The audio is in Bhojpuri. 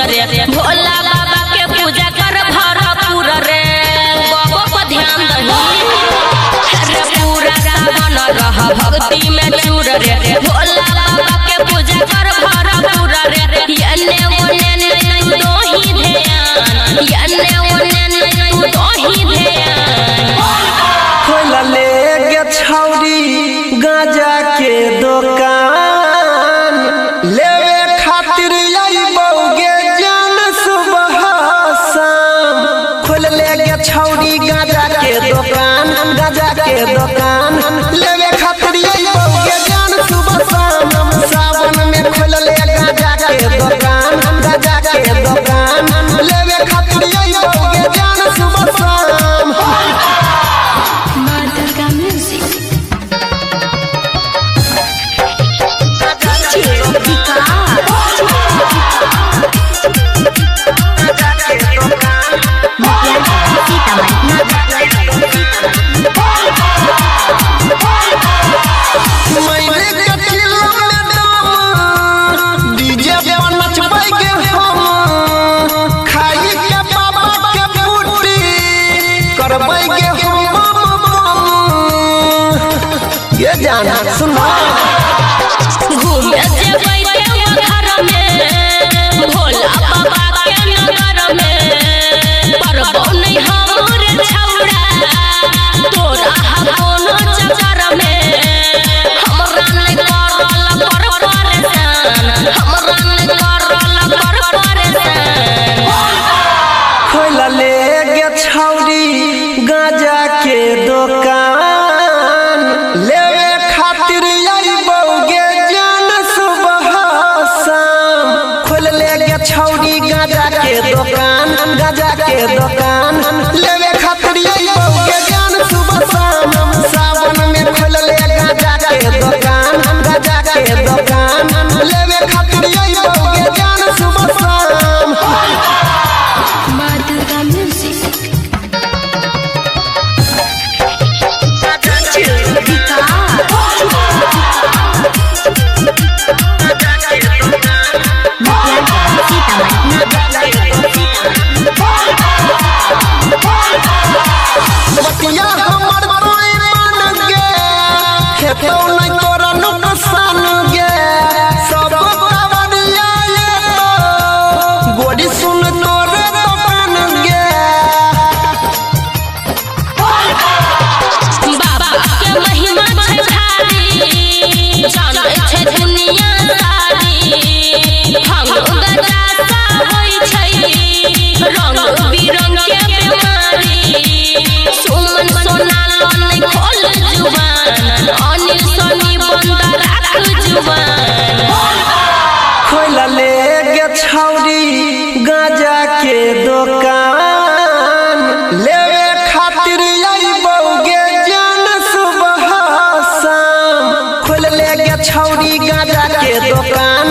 रे भोला बाबा के पूजा कर भरपूर रे बाबा पर ध्यान दही रे पूरा सावन रह भक्ति में चूर रे भोला बाबा के पूजा कर भरपूर रे यने ओने नहीं दो ही ध्यान यने ओने नहीं दो ही ध्यान खोला ले गे छौरी गाजा के दुकान लेवे खातिर आई बौगे जान सुबह शाम खोल ले गे छौरी गाजा के दुकान लेवे खातिर आई बौगे जान सुबह शाम सावन में खोल ले गाजा के दुकान लेवे खातिर आई बौगे जान सुबह शाम जाना सुना घूमे जेबै घर में भोला बाबा के नगर में परबो नहीं हमर छौड़ा तोरा कोनो चक्कर में हमरा नहीं करल पर परेशान हमरा नहीं करल पर परेशान खोला ले गे छौरी गाजा के दुकान लेवे खातिर आई बौगे जान सुबह शाम खोल ले गे छौरी गाजा के दुकान लेवे खातिर आई बौगे जान सुबह शाम सावन में खोल ले गाजा के दुकान लेवे खातिर आई बौगे जान सुबह शाम बतिया हमर कोई मान गे खेतो नहीं तोरा नुकसान गे सब कवरिया ये तो गोड़ी सुन तोरे तो बन गे बाबा के महिमा छै भारी जानै छै दुनिया सारी हम गजा होई छै रंग बिरंग के बीमारी सुमन सोना नहीं खोल जुबान अनिल सोनी बंद राख जुबान खोला ले गे छौरी गाजा के दुकान लेवे खातिर आई बौगे जान सुबह शाम खोल ले गे छौरी गाजा के दुकान